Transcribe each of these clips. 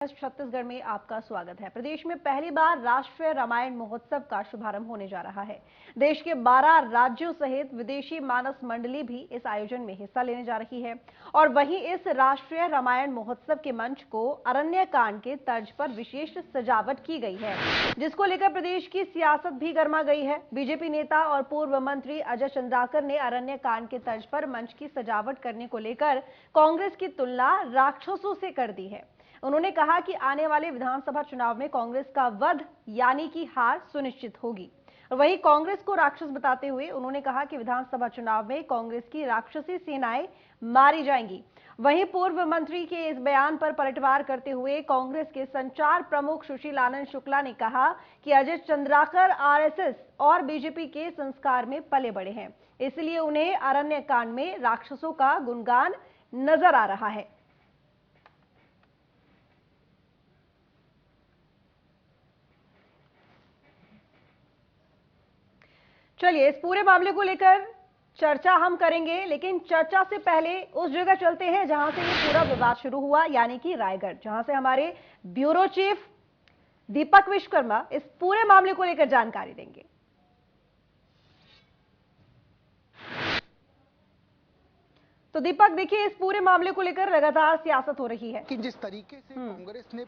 छत्तीसगढ़ में आपका स्वागत है। प्रदेश में पहली बार राष्ट्रीय रामायण महोत्सव का शुभारंभ होने जा रहा है। देश के 12 राज्यों सहित विदेशी मानस मंडली भी इस आयोजन में हिस्सा लेने जा रही है। और वहीं इस राष्ट्रीय रामायण महोत्सव के मंच को अरण्यकांड के तर्ज पर विशेष सजावट की गई है, जिसको लेकर प्रदेश की सियासत भी गर्मा गई है। बीजेपी नेता और पूर्व मंत्री अजय चंद्राकर ने अरण्यकांड के तर्ज पर मंच की सजावट करने को लेकर कांग्रेस की तुलना राक्षसों से कर दी है। उन्होंने कहा कि आने वाले विधानसभा चुनाव में कांग्रेस का वध यानी कि हार सुनिश्चित होगी। वहीं कांग्रेस को राक्षस बताते हुए उन्होंने कहा कि विधानसभा चुनाव में कांग्रेस की राक्षसी सेनाएं मारी जाएंगी। वहीं पूर्व मंत्री के इस बयान पर पलटवार करते हुए कांग्रेस के संचार प्रमुख सुशील आनंद शुक्ला ने कहा कि अजय चंद्राकर आरएसएस और बीजेपी के संस्कार में पले बड़े हैं, इसलिए उन्हें अरण्यकांड में राक्षसों का गुणगान नजर आ रहा है। चलिए, इस पूरे मामले को लेकर चर्चा हम करेंगे, लेकिन चर्चा से पहले उस जगह चलते हैं जहां से ये पूरा विवाद शुरू हुआ, यानी कि रायगढ़, जहां से हमारे ब्यूरो चीफ दीपक विश्वकर्मा इस पूरे मामले को लेकर जानकारी देंगे। तो दीपक, देखिए, इस पूरे मामले को लेकर लगातार सियासत हो रही है कि जिस तरीके से कांग्रेस ने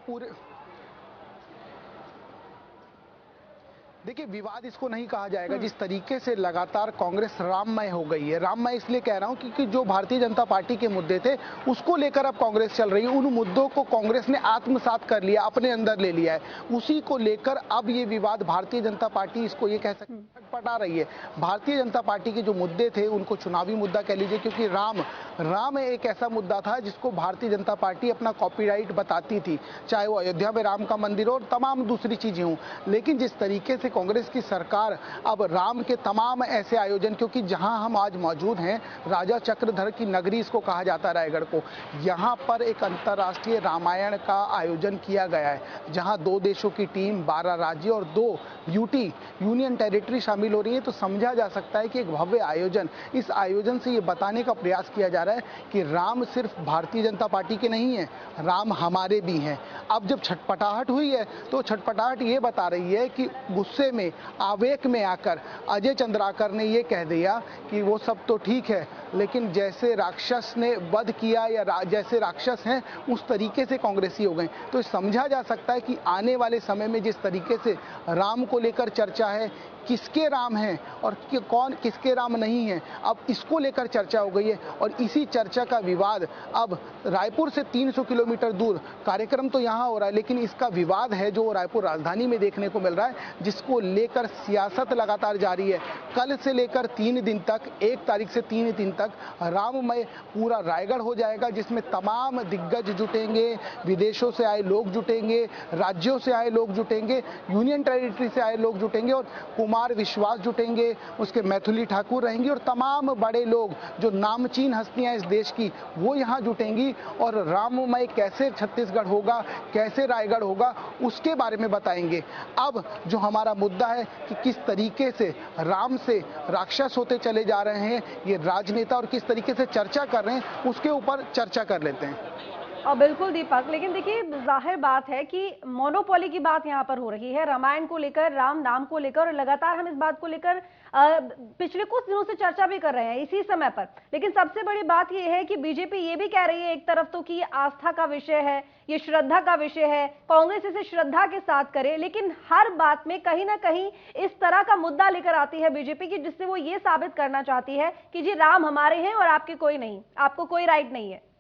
देखिए, विवाद इसको नहीं कहा जाएगा। जिस तरीके से लगातार कांग्रेस राममय हो गई है, राममय इसलिए कह रहा हूं क्योंकि जो भारतीय जनता पार्टी के मुद्दे थे उसको लेकर अब कांग्रेस चल रही है। उन मुद्दों को कांग्रेस ने आत्मसात कर लिया, अपने अंदर ले लिया है। उसी को लेकर अब ये विवाद भारतीय जनता पार्टी, इसको ये कह सकते हैं, पटा रही है। भारतीय जनता पार्टी के जो मुद्दे थे उनको चुनावी मुद्दा कह लीजिए, क्योंकि राम एक ऐसा मुद्दा था जिसको भारतीय जनता पार्टी अपना कॉपीराइट बताती थी, चाहे वो अयोध्या में राम का मंदिर हो और तमाम दूसरी चीजें हों। लेकिन जिस तरीके से कांग्रेस की सरकार अब राम के तमाम ऐसे आयोजन, क्योंकि जहां हम आज मौजूद हैं, राजा चक्रधर की नगरी इसको कहा जाता है रायगढ़ को, यहां पर एक अंतर्राष्ट्रीय रामायण का आयोजन किया गया है, जहां 2 देशों की टीम, 12 राज्य और 2 यूटी यूनियन टेरिटरी शामिल हो रही है। तो समझा जा सकता है कि एक भव्य आयोजन, इस आयोजन से ये बताने का प्रयास किया जा रहा है कि राम सिर्फ भारतीय जनता पार्टी के नहीं है, राम हमारे भी हैं। अब जब छटपटाहट हुई है तो छटपटाहट ये बता रही है कि गुस्से में, आवेग में आकर अजय चंद्राकर ने ये कह दिया कि वो सब तो ठीक है, लेकिन जैसे राक्षस ने वध किया या जैसे राक्षस हैं उस तरीके से कांग्रेसी हो गए। तो समझा जा सकता है कि आने वाले समय में जिस तरीके से राम को लेकर चर्चा है, किसके राम हैं और कौन किसके राम नहीं है, अब इसको लेकर चर्चा हो गई है। और इसी चर्चा का विवाद अब रायपुर से 300 किलोमीटर दूर, कार्यक्रम तो यहाँ हो रहा है लेकिन इसका विवाद है जो रायपुर राजधानी में देखने को मिल रहा है, जिसको लेकर सियासत लगातार जारी है। कल से लेकर 3 दिन तक, 1 तारीख से 3 दिन तक राममय पूरा रायगढ़ हो जाएगा, जिसमें तमाम दिग्गज जुटेंगे, विदेशों से आए लोग जुटेंगे, राज्यों से आए लोग जुटेंगे, यूनियन टेरिटरी से आए लोग जुटेंगे और कुमार विश्वास जुटेंगे, उसके मैथिली ठाकुर रहेंगी और तमाम बड़े लोग जो नामचीन हस्तियां इस देश की वो यहां जुटेंगी। और राममय कैसे छत्तीसगढ़ होगा, कैसे रायगढ़ होगा, उसके बारे में बताएंगे। अब जो हमारा मुद्दा है कि किस तरीके से राम से राक्षस होते चले जा रहे हैं ये राजनेता और किस तरीके से चर्चा कर रहे हैं, उसके ऊपर चर्चा कर लेते हैं। और बिल्कुल दीपक, लेकिन देखिए, जाहिर बात है कि मोनोपोली की बात यहाँ पर हो रही है, रामायण को लेकर, राम नाम को लेकर, और लगातार हम इस बात को लेकर पिछले कुछ दिनों से चर्चा भी कर रहे हैं इसी समय पर। लेकिन सबसे बड़ी बात यह है कि बीजेपी ये भी कह रही है एक तरफ तो कि ये आस्था का विषय है, ये श्रद्धा का विषय है, कांग्रेस इसे श्रद्धा के साथ करे, लेकिन हर बात में कहीं ना कहीं इस तरह का मुद्दा लेकर आती है बीजेपी की, जिससे वो ये साबित करना चाहती है कि जी राम हमारे हैं और आपके कोई नहीं, आपको कोई राइट नहीं है।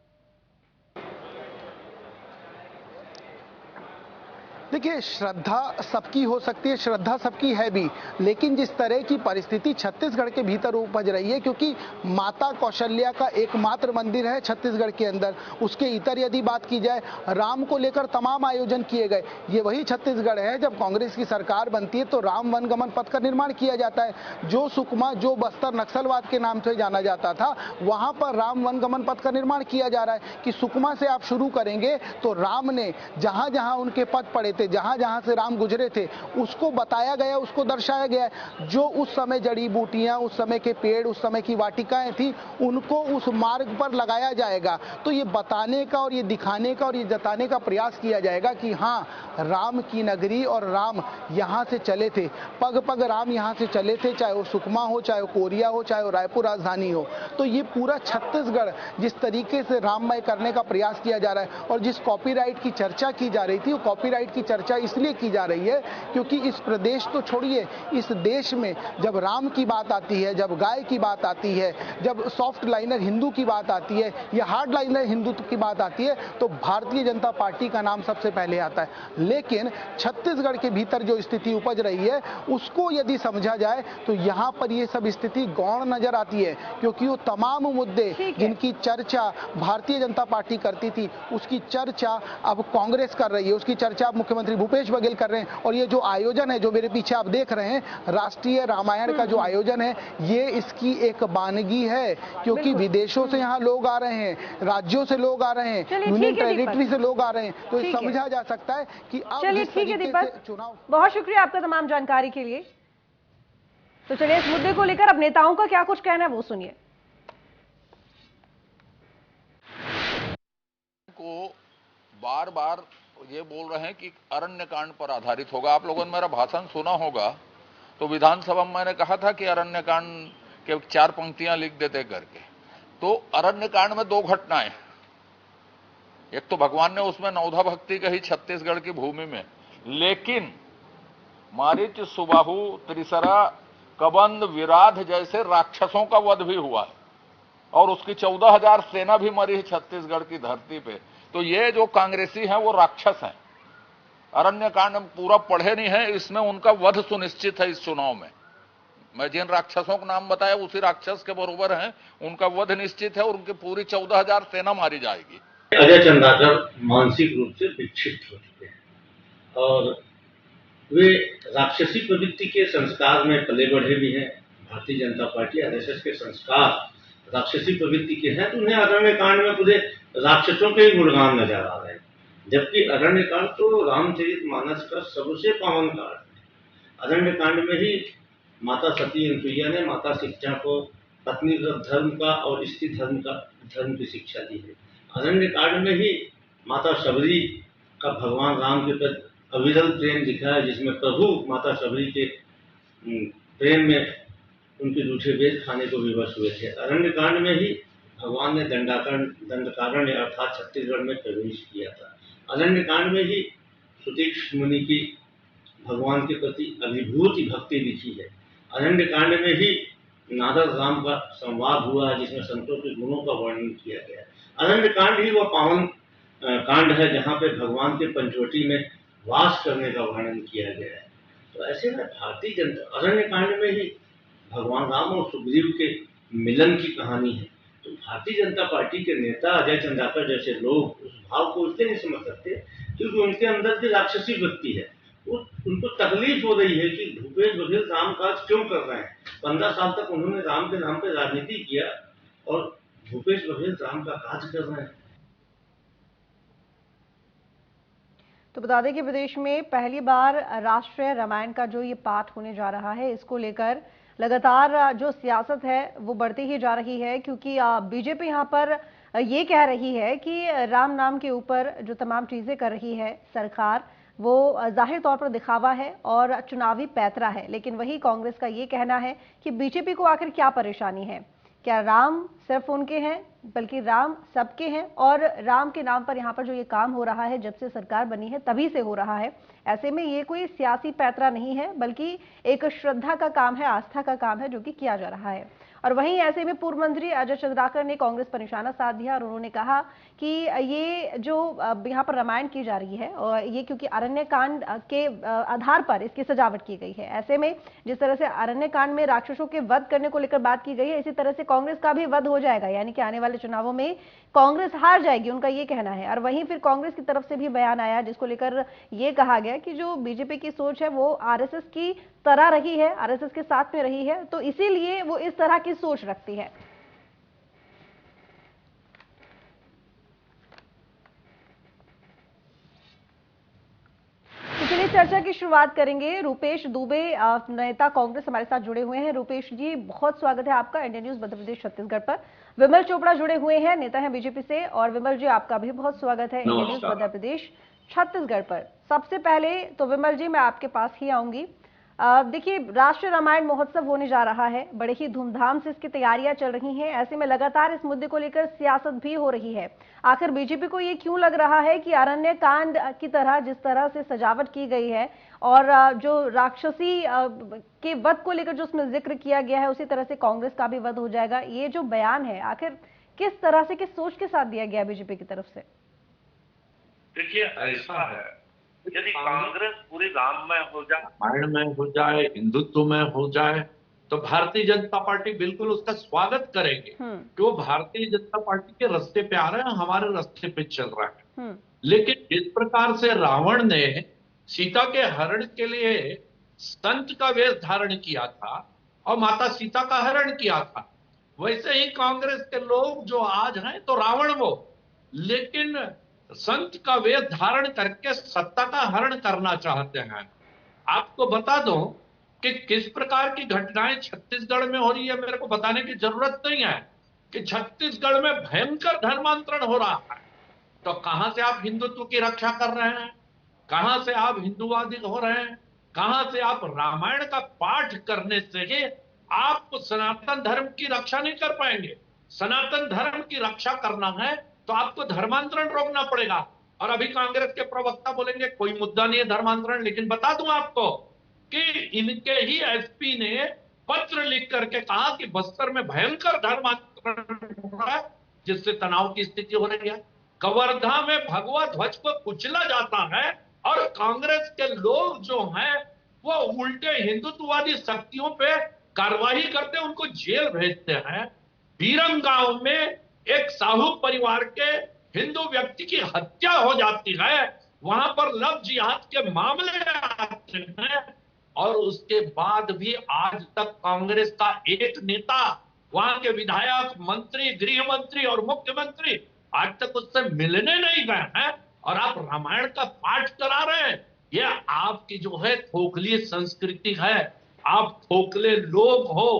देखिए, श्रद्धा सबकी हो सकती है, श्रद्धा सबकी है भी, लेकिन जिस तरह की परिस्थिति छत्तीसगढ़ के भीतर उपज रही है, क्योंकि माता कौशल्या का एकमात्र मंदिर है छत्तीसगढ़ के अंदर, उसके इतर यदि बात की जाए, राम को लेकर तमाम आयोजन किए गए। ये वही छत्तीसगढ़ है जब कांग्रेस की सरकार बनती है तो राम वनगमन पथ का निर्माण किया जाता है। जो सुकमा, जो बस्तर नक्सलवाद के नाम से जाना जाता था, वहां पर राम वनगमन पथ का निर्माण किया जा रहा है कि सुकमा से आप शुरू करेंगे तो राम ने जहां जहां उनके पद पड़े थे, थे, जहां जहां से राम गुजरे थे, उसको बताया गया, उसको दर्शाया गया। जो उस समय जड़ी बूटियां, उस समय के पेड़, उस समय की वाटिकाएं थी, उनको उस मार्ग पर लगाया जाएगा। तो ये बताने का और ये दिखाने का और ये जताने का प्रयास किया जाएगा कि हाँ, राम की नगरी और राम यहाँ से चले थे, पग पग राम यहाँ से चले थे, चाहे वो सुकमा हो, चाहे वो कोरिया हो, चाहे वो रायपुर राजधानी हो। तो ये पूरा छत्तीसगढ़ जिस तरीके से राममय करने का प्रयास किया जा रहा है, और जिस कॉपीराइट की चर्चा की जा रही थी, वो कॉपीराइट की चर्चा इसलिए की जा रही है क्योंकि इस प्रदेश तो छोड़िए, इस देश में जब राम की बात आती है, जब गाय की बात आती है, जब सॉफ्ट लाइनर हिंदू की बात आती है या हार्ड लाइनर हिंदुत्व की बात आती है, तो भारतीय जनता पार्टी का नाम सबसे पहले आता है। लेकिन छत्तीसगढ़ के भीतर जो स्थिति उपज रही है, उसको यदि समझा जाए तो यहां पर ये सब स्थिति गौण नजर आती है, क्योंकि वो तमाम मुद्दे जिनकी चर्चा भारतीय जनता पार्टी करती थी, उसकी चर्चा अब कांग्रेस कर रही है, उसकी चर्चा अब मुख्यमंत्री भूपेश बघेल कर रहे हैं। और ये जो आयोजन है, जो मेरे पीछे आप देख रहे हैं, राष्ट्रीय रामायण का जो आयोजन है, ये इसकी एक बानगी है, क्योंकि विदेशों से यहाँ लोग आ रहे हैं, राज्यों से लोग आ रहे हैं, यूनियन टेरिटरी से लोग आ रहे हैं। तो समझा जा सकता है कि अब जिस तरीके से चुनाव। बहुत शुक्रिया आपका तमाम जानकारी के लिए। तो चलिए इस मुद्दे को लेकर अब नेताओं का क्या कुछ कहना है वो सुनिए। को बार बार ये बोल रहे हैं कि अरण्य कांड पर आधारित होगा। आप लोगों ने मेरा भाषण सुना होगा, तो विधानसभा में मैंने कहा था कि अरण्य कांड के 4 पंक्तियां लिख देते करके। तो अरण्य कांड में 2 घटनाएं, एक तो भगवान ने उसमें नवधा भक्ति कही छत्तीसगढ़ की भूमि में, लेकिन मारीच, सुबाहु, त्रिसरा, कबंद, विराध जैसे राक्षसों का वध भी हुआ है और उसकी 14,000 सेना भी मरी है छत्तीसगढ़ की धरती पे। तो ये जो कांग्रेसी हैं वो राक्षस हैं। अरण्य कांड पूरा पढ़े नहीं है, इसमें उनका वध सुनिश्चित है। इस चुनाव में मैं जिन राक्षसों का नाम बताया उसी राक्षस के बरोबर हैं, उनका वध निश्चित है और उनकी पूरी 14,000 सेना मारी जाएगी। अजय चंद्राकर मानसिक रूप से विक्षिप्त हो चुके हैं और वे राक्षसी प्रवृत्ति के संस्कार में पले बढ़े भी हैं। भारतीय जनता पार्टी आरएसएस के संस्कार राक्षसी प्रवृत्ति के हैं, तो उन्हें अरण्य कांड में पूरे राक्षसों के ही गुणगान नजर आ रहे हैं, जबकि अरण्य कांड तो रामचरितमानस का सबसे पावन कांड है। अरण्य कांड में ही माता सती अनुसुईया ने माता शिक्षा को पत्नी व्रत धर्म का और स्त्री धर्म की शिक्षा दी है। अरण्य कांड में ही माता शबरी का भगवान राम के प्रति अविरल प्रेम दिखा है, जिसमें प्रभु माता शबरी के प्रेम में उनके रूठे वेद खाने को विवश हुए थे। अरण्य कांड में ही भगवान ने दंडकारण्य अर्थात छत्तीसगढ़ में प्रवेश किया था। अरण्य कांड में ही सुतीक्ष्ण मुनि की भगवान के प्रति अभिभूति भक्ति दिखी है। अरण्य कांड में ही नारद राम का संवाद हुआ है, जिसमें संतों के गुणों का वर्णन किया गया है। अरण्य कांड ही वह पावन कांड है जहाँ पे भगवान के पंचवटी में वास करने का वर्णन किया गया है। तो ऐसे में भारतीय जनता अरण्य कांड में ही भगवान राम और सुग्रीव के मिलन की कहानी है। तो भारतीय जनता पार्टी के नेता अजय चंद्राकर जैसे लोग उस भाव को इसलिए नहीं समझ सकते क्योंकि उनके अंदर की राक्षसी वृत्ति है। उनको तकलीफ हो रही है कि भूपेश बघेल राम काज क्यों कर रहे हैं। 15 साल तक उन्होंने राम के नाम पर राजनीति किया और भूपेश बघेल राम का काज कर रहे हैं। तो बता दें कि प्रदेश में पहली बार राष्ट्रीय रामायण का जो ये पाठ होने जा रहा है, इसको लेकर लगातार जो सियासत है वो बढ़ती ही जा रही है, क्योंकि बीजेपी यहाँ पर ये कह रही है कि राम नाम के ऊपर जो तमाम चीजें कर रही है सरकार, वो जाहिर तौर पर दिखावा है और चुनावी पैतरा है। लेकिन वही कांग्रेस का ये कहना है कि बीजेपी को आखिर क्या परेशानी है, क्या राम सिर्फ उनके हैं, बल्कि राम सबके हैं और राम के नाम पर यहाँ पर जो ये काम हो रहा है जब से सरकार बनी है तभी से हो रहा है। ऐसे में ये कोई सियासी पैतरा नहीं है, बल्कि एक श्रद्धा का काम है, आस्था का काम है जो कि किया जा रहा है। और वहीं ऐसे में पूर्व मंत्री अजय चंद्राकर ने कांग्रेस पर निशाना साध दिया और उन्होंने कहा कि ये जो यहाँ पर रामायण की जा रही है और ये क्योंकि अरण्य कांड के आधार पर इसकी सजावट की गई है। ऐसे में जिस तरह से अरण्य कांड में राक्षसों के वध करने को लेकर बात की गई है, इसी तरह से कांग्रेस का भी वध हो जाएगा, यानी कि आने वाले चुनावों में कांग्रेस हार जाएगी, उनका ये कहना है। और वहीं फिर कांग्रेस की तरफ से भी बयान आया जिसको लेकर ये कहा गया कि जो बीजेपी की सोच है वो आरएसएस की तरह रही है, आरएसएस के साथ में रही है, तो इसीलिए वो इस तरह की सोच रखती है। चर्चा की शुरुआत करेंगे। रूपेश दुबे नेता कांग्रेस हमारे साथ जुड़े हुए हैं। रूपेश जी, बहुत स्वागत है आपका इंडिया न्यूज मध्य प्रदेश छत्तीसगढ़ पर। विमल चोपड़ा जुड़े हुए हैं, नेता हैं बीजेपी से। और विमल जी, आपका भी बहुत स्वागत है इंडिया न्यूज मध्य प्रदेश छत्तीसगढ़ पर। सबसे पहले तो विमल जी, मैं आपके पास ही आऊंगी। देखिए, राष्ट्रीय रामायण महोत्सव होने जा रहा है, बड़े ही धूमधाम से इसकी तैयारियां चल रही हैं। ऐसे में लगातार इस मुद्दे को लेकर सियासत भी हो रही है। आखिर बीजेपी को ये क्यों लग रहा है कि अरण्य कांड की तरह जिस तरह से सजावट की गई है और जो राक्षसी के वध को लेकर जो उसमें जिक्र किया गया है, उसी तरह से कांग्रेस का भी वध हो जाएगा, ये जो बयान है आखिर किस तरह से, किस सोच के साथ दिया गया बीजेपी की तरफ से? देखिए, ऐसा है, यदि कांग्रेस पूरी राममय हो जाए, रामायण में हो जाए, हिंदुत्व में हो जाए, तो भारतीय जनता पार्टी बिल्कुल उसका स्वागत करेंगे कि वो भारतीय जनता पार्टी के रास्ते पे आ रहे हैं, हमारे रास्ते पे चल रहा है। लेकिन जिस प्रकार से रावण ने सीता के हरण के लिए संत का वेश धारण किया था और माता सीता का हरण किया था, वैसे ही कांग्रेस के लोग जो आज हैं तो रावण वो, लेकिन संत का वेश धारण करके सत्ता का हरण करना चाहते हैं। आपको बता दूं कि किस प्रकार की घटनाएं छत्तीसगढ़ में हो रही है, मेरे को बताने की जरूरत नहीं है कि छत्तीसगढ़ में भयंकर धर्मांतरण हो रहा है। तो कहां से आप हिंदुत्व की रक्षा कर रहे हैं, कहां से आप हिंदूवादी हो रहे हैं, कहां से आप रामायण का पाठ करने से ही आप सनातन धर्म की रक्षा नहीं कर पाएंगे। सनातन धर्म की रक्षा करना है तो आपको धर्मांतरण रोकना पड़ेगा। और अभी कांग्रेस के प्रवक्ता बोलेंगे कोई मुद्दा नहीं है धर्मांतरण, लेकिन बता दूं आपको कि इनके ही एसपी ने पत्र लिख करके कहा कि बस्तर में भयंकर धर्मांतरण हो रहा है, जिससे तनाव की स्थिति हो रही है। कवर्धा में भगवा ध्वज को कुचला जाता है और कांग्रेस के लोग जो हैं वो उल्टे हिंदुत्ववादी शक्तियों पे कार्रवाई करते हैं, उनको जेल भेजते हैं। बीरम गांव में एक साहू परिवार के हिंदू व्यक्ति की हत्या हो जाती है, वहां पर लव जिहाद के मामले आते हैं और उसके बाद भी आज तक कांग्रेस का एक नेता, वहां के विधायक, मंत्री, गृह मंत्री और मुख्यमंत्री आज तक उससे मिलने नहीं गए हैं और आप रामायण का पाठ करा रहे हैं। यह आपकी जो है खोखली संस्कृति है, आप खोखले लोग हो।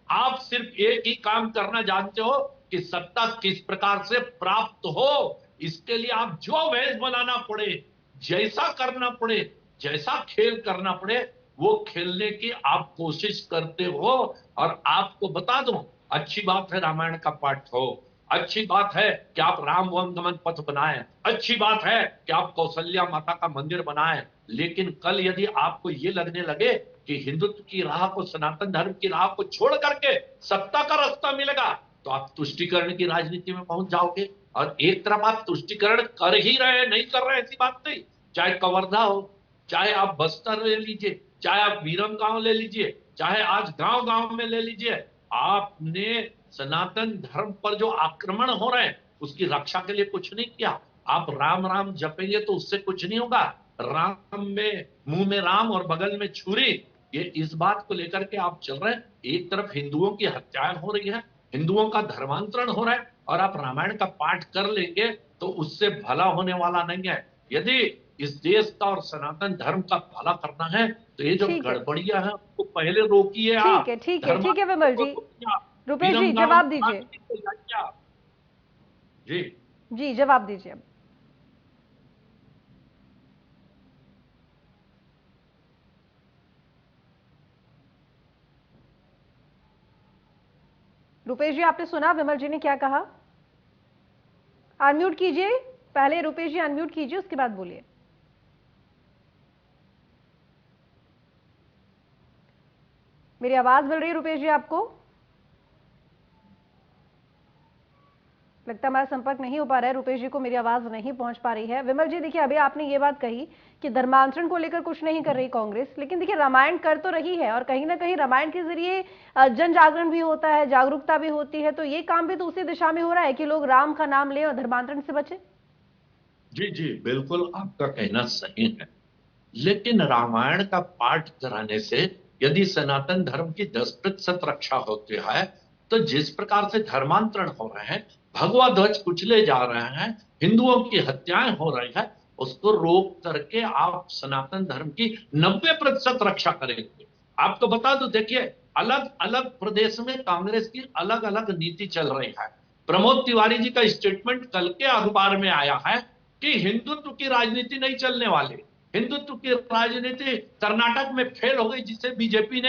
आप सिर्फ एक ही काम करना जानते हो कि सत्ता किस प्रकार से प्राप्त हो। इसके लिए आप जो वेश बनाना पड़े, जैसा करना पड़े, जैसा खेल करना पड़े, वो खेलने की आप कोशिश करते हो। और आपको बता दूं, अच्छी बात है रामायण का पाठ हो, अच्छी बात है कि आप राम वनगमन पथ बनाएं, अच्छी बात है कि आप कौशल्या माता का मंदिर बनाएं, लेकिन कल यदि आपको ये लगने लगे कि हिंदुत्व की राह को, सनातन धर्म की राह को छोड़ करके सत्ता का रास्ता मिलेगा, तो आप तुष्टीकरण की राजनीति में पहुंच जाओगे। और एक तरफ आप तुष्टीकरण कर ही रहे हैं, नहीं कर रहे ऐसी बात नहीं। चाहे कवर्धा हो, चाहे आप बस्तर ले लीजिए, चाहे आप बीरम गांव ले लीजिए, चाहे आज गांव गांव में ले लीजिए, आपने सनातन धर्म पर जो आक्रमण हो रहे हैं उसकी रक्षा के लिए कुछ नहीं किया। आप राम राम जपेंगे तो उससे कुछ नहीं होगा। राम में, मुंह में राम और बगल में छुरी, ये इस बात को लेकर के आप चल रहे हैं। एक तरफ हिंदुओं की हत्याएं हो रही है, हिंदुओं का धर्मांतरण हो रहा है, और आप रामायण का पाठ कर लेंगे तो उससे भला होने वाला नहीं है। यदि इस देश का और सनातन धर्म का भला करना है तो ये जो गड़बड़ियां हैं उसको पहले रोकिए। आप ठीक है विमल जी। रुपेश जी, जवाब दीजिए। जी जवाब दीजिए। रुपेश जी, आपने सुना विमल जी ने क्या कहा? अनम्यूट कीजिए पहले, रुपेश जी अनम्यूट कीजिए, उसके बाद बोलिए। मेरी आवाज मिल रही है रुपेश जी आपको? लगता है हमारा संपर्क नहीं हो पा रहा है, रुपेश जी को मेरी आवाज नहीं पहुंच पा रही है। विमल जी, देखिए अभी आपने ये बात कही कि धर्मांतरण को लेकर कुछ नहीं कर रही कांग्रेस, लेकिन देखिए रामायण कर तो रही है और कहीं ना कहीं रामायण के जरिए जन जागरण भी होता है, जागरूकता भी होती है, तो ये काम भी तो उसी दिशा में हो रहा है कि लोग राम का नाम लें और धर्मांतरण से बचे। जी जी बिल्कुल, आपका कहना सही है, लेकिन रामायण का पाठ कराने से यदि सनातन धर्म की 10% रक्षा होती है, तो जिस प्रकार से धर्मांतरण हो रहे हैं, भगवा ध्वज कुचले जा रहे हैं, हिंदुओं की हत्याएं हो रही है, उसको रोक करके आप सनातन धर्म की 90% रक्षा करेंगे। आपको बता दो, देखिए अलग अलग प्रदेश में कांग्रेस की अलग अलग नीति चल रही है। प्रमोद तिवारी जी का स्टेटमेंट कल के अखबार में आया है कि हिंदुत्व की राजनीति नहीं चलने वाली। हिंदुत्व की राजनीति कर्नाटक में फेल हो गई, जिसे बीजेपी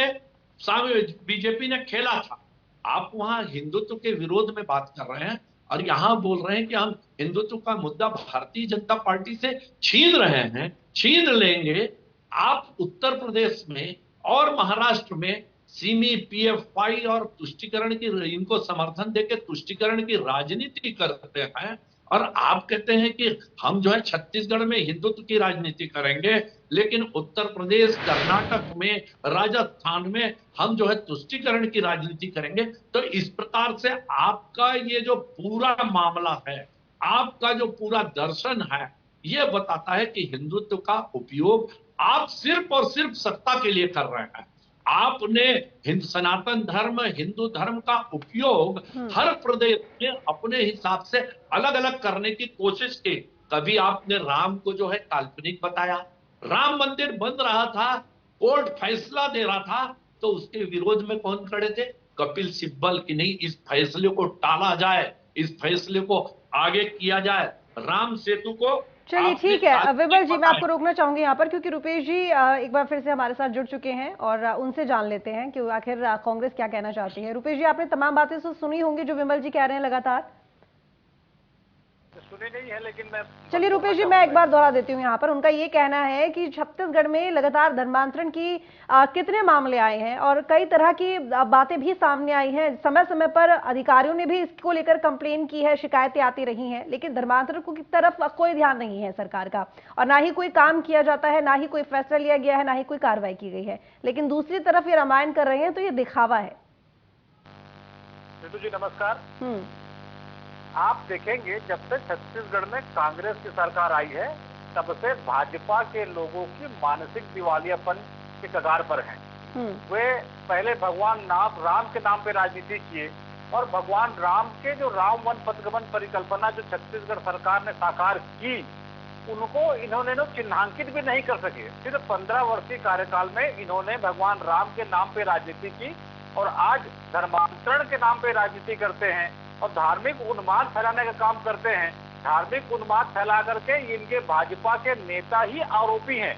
ने खेला था। आप वहां हिंदुत्व के विरोध में बात कर रहे हैं और यहां बोल रहे हैं कि हम हिंदुत्व का मुद्दा भारतीय जनता पार्टी से छीन रहे हैं, छीन लेंगे। आप उत्तर प्रदेश में और महाराष्ट्र में सीमी, पीएफआई और तुष्टीकरण की, इनको समर्थन देकर तुष्टीकरण की राजनीति करते हैं और आप कहते हैं कि हम जो है छत्तीसगढ़ में हिंदुत्व की राजनीति करेंगे, लेकिन उत्तर प्रदेश, कर्नाटक में, राजस्थान में हम जो है तुष्टीकरण की राजनीति करेंगे। तो इस प्रकार से आपका ये जो पूरा मामला है, आपका जो पूरा दर्शन है, ये बताता है कि हिंदुत्व का उपयोग आप सिर्फ और सिर्फ सत्ता के लिए कर रहे हैं। आपने सनातन धर्म, हिंदू धर्म का उपयोग हर प्रदेश में अपने हिसाब से अलग अलग करने की कोशिश की। कभी आपने राम को जो है काल्पनिक बताया, राम मंदिर बन रहा था, कोर्ट फैसला दे रहा था, तो उसके विरोध में कौन खड़े थे? कपिल सिब्बल की नहीं, इस फैसले को टाला जाए, इस फैसले को आगे किया जाए। राम सेतु को चलिए ठीक है विमल जी, मैं आपको रोकना चाहूंगी यहाँ पर, क्योंकि रुपेश जी एक बार फिर से हमारे साथ जुड़ चुके हैं और उनसे जान लेते हैं कि आखिर कांग्रेस क्या कहना चाहती है। रुपेश जी, आपने तमाम बातें तो सुनी होंगी जो विमल जी कह रहे हैं लगातार। सुनी नहीं है, लेकिन मैं चलिए रुपेश जी, मैं एक बार दोहरा देती हूँ यहाँ पर। उनका ये कहना है कि छत्तीसगढ़ में लगातार धर्मांतरण की कितने मामले आए हैं और कई तरह की बातें भी सामने आई हैं। समय समय पर अधिकारियों ने भी इसको लेकर कंप्लेन की है, शिकायतें आती रही हैं, लेकिन धर्मांतरण की तरफ कोई ध्यान नहीं है सरकार का और ना ही कोई काम किया जाता है, ना ही कोई फैसला लिया गया है, ना ही कोई कार्रवाई की गई है। लेकिन दूसरी तरफ ये रामायण कर रहे हैं, तो ये दिखावा है। जी नमस्कार। आप देखेंगे जब से छत्तीसगढ़ में कांग्रेस की सरकार आई है, तब से भाजपा के लोगों की मानसिक दिवालियापन के कगार पर हैं। वे पहले भगवान राम के नाम पे राजनीति किए और भगवान राम के जो राम वन पथगमन परिकल्पना जो छत्तीसगढ़ सरकार ने साकार की, उनको इन्होंने चिन्हांकित भी नहीं कर सके। सिर्फ 15 वर्षीय कार्यकाल में इन्होंने भगवान राम के नाम पे राजनीति की और आज धर्मांतरण के नाम पे राजनीति करते हैं और धार्मिक उन्माद फैलाने का काम करते हैं। धार्मिक उन्माद फैला करके इनके भाजपा के नेता ही आरोपी हैं।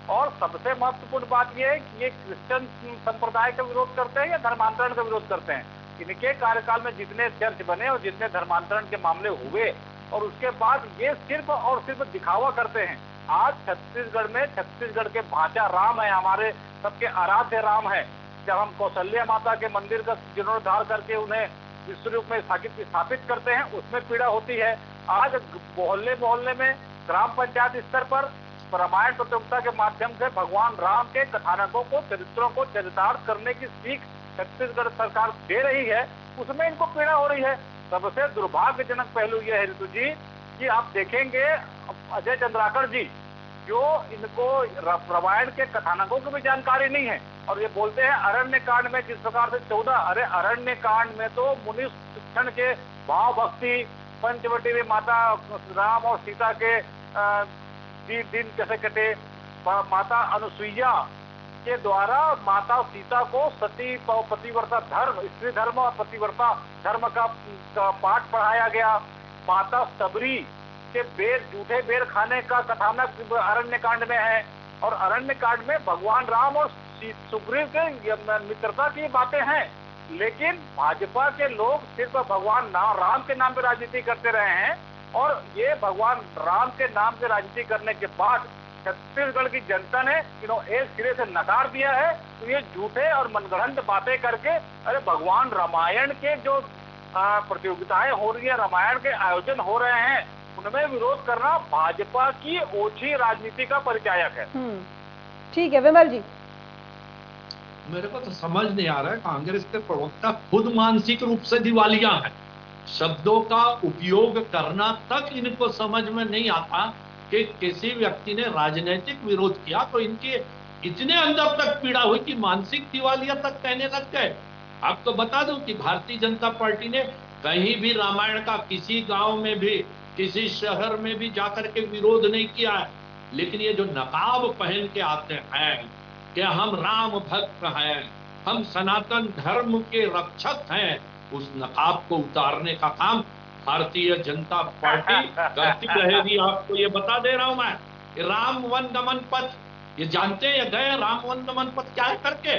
और सबसे महत्वपूर्ण बात यह है कि ये क्रिश्चियन संप्रदाय का विरोध करते हैं या धर्मांतरण का विरोध करते हैं। इनके कार्यकाल में जितने चर्च बने और जितने धर्मांतरण के मामले हुए, और उसके बाद ये सिर्फ और सिर्फ दिखावा करते हैं। आज छत्तीसगढ़ के भाचा राम है, हमारे सबके आराध्य राम है। जब हम कौशल्या माता के मंदिर का जीर्णोद्धार करके उन्हें विश्व रूप में स्थापित करते हैं, उसमें पीड़ा होती है। आज मोहल्ले मोहल्ले में ग्राम पंचायत स्तर पर रामायण प्रतियोगिता के माध्यम से भगवान राम के कथानकों को, चरित्रों को चरितार्थ करने की सीख छत्तीसगढ़ सरकार दे रही है, उसमें इनको पीड़ा हो रही है। सबसे दुर्भाग्यजनक पहलू यह है ऋतु जी कि आप देखेंगे अजय चंद्राकर जी, जो इनको रामायण के कथानकों की भी जानकारी नहीं है और ये बोलते हैं अरण्य कांड में जिस प्रकार से 14, अरे अरण्य कांड में तो मुनि शिक्षण के भाव भक्ति, पंचवटी में माता राम और सीता के दिन कैसे कटे, माता अनुसुईया के द्वारा माता सीता को सती पतिव्रता धर्म, स्त्री धर्म और पतिव्रता धर्म का पाठ पढ़ाया गया। माता सबरी के झूठे बेर खाने का कथानक अरण्य कांड में है और अरण्य कांड में भगवान राम और सुग्रीव के मित्रता की बातें हैं। लेकिन भाजपा के लोग सिर्फ भगवान राम के नाम पे राजनीति करते रहे हैं और ये भगवान राम के नाम से राजनीति करने के बाद छत्तीसगढ़ की जनता ने एक सिरे से नकार दिया है। तो ये झूठे और मनगढ़ंत बातें करके, अरे भगवान रामायण के जो प्रतियोगिताएं हो रही है, रामायण के आयोजन हो रहे हैं, उनमें विरोध करना भाजपा की ओछी राजनीति का परिचायक है। ठीक है विमल जी, मेरे को तो समझ नहीं आ रहा है, कांग्रेस के प्रवक्ता खुद मानसिक रूप से दिवालिया है। शब्दों का उपयोग करना तक इनको समझ में नहीं आता कि किसी व्यक्ति ने राजनीतिक विरोध किया तो इनके इतने अंदर तक पीड़ा हुई कि मानसिक दिवालिया तक कहने लग गए। आपको बता दूं कि भारतीय जनता पार्टी ने कहीं भी रामायण का किसी गांव में भी किसी शहर में भी जाकर के विरोध नहीं किया है। लेकिन ये जो नकाब पहन के आते हैं कि हम राम भक्त हैं, हम सनातन धर्म के रक्षक हैं, उस नकाब को उतारने का काम भारतीय जनता पार्टी करती रहेगी। आपको ये बता दे रहा हूं मैं, राम वन गमन पथ, ये जानते हैं ये गए राम वन गमन पथ क्या है करके?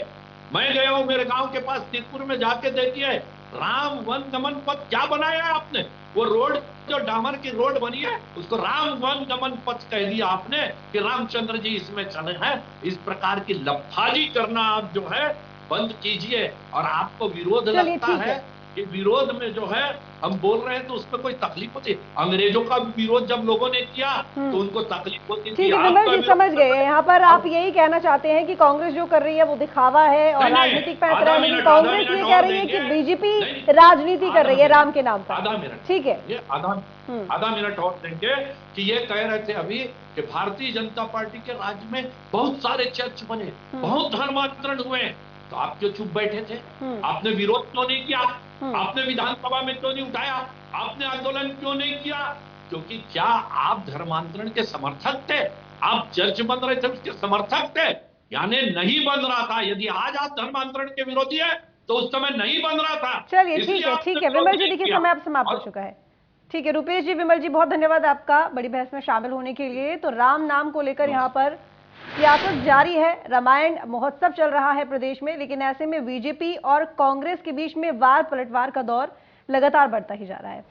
मैं गया हूं मेरे गांव के पास तीरपुर में, जाके देखिए राम वन गमन पथ क्या बनाया है आपने। वो रोड जो डामर की रोड बनी है उसको राम वन गमन पथ कह दिया आपने कि रामचंद्र जी इसमें चले हैं। इस प्रकार की लफाजी करना आप जो है बंद कीजिए। और आपको विरोध लगता है कि विरोध में जो है हम बोल रहे हैं तो उसमें कोई तकलीफ होती है। अंग्रेजों का विरोध जब लोगों ने किया तो उनको तकलीफ होती थी। ठीक है विमल जी, समझ गए। यहाँ पर आप यही कहना चाहते हैं कि कांग्रेस जो कर रही है वो दिखावा है और राजनीतिक पैंतरा है, लेकिन कांग्रेस ये कह रही है कि बीजेपी राजनीति कर रही है राम के नाम पर। आधा मिनट, ठीक है, ये आधा मिनट और देंगे कि ये कह रहे थे अभी कि भारतीय जनता पार्टी के राज्य में बहुत सारे चर्च बने, बहुत धर्मांतरण हुए, तो आप क्यों चुप बैठे थे? आपने विरोध क्यों नहीं किया? आपने विधानसभा में क्यों नहीं उठाया? आपने आंदोलन क्यों नहीं किया? क्योंकि क्या आप धर्मांतरण के समर्थक थे? आप चर्च बन रहे थे उसके समर्थक थे? यानी नहीं बन रहा था। यदि आज आप धर्मांतरण के विरोधी है तो उस समय नहीं बन रहा था। चलिए ठीक है विमल जी, देखिए समय अब समाप्त हो चुका है। ठीक है रुपेश जी, विमल जी बहुत धन्यवाद आपका बड़ी बहस में शामिल होने के लिए। तो राम नाम को लेकर यहाँ पर सियासत जारी है, रामायण महोत्सव चल रहा है प्रदेश में, लेकिन ऐसे में बीजेपी और कांग्रेस के बीच में वार पलटवार का दौर लगातार बढ़ता ही जा रहा है।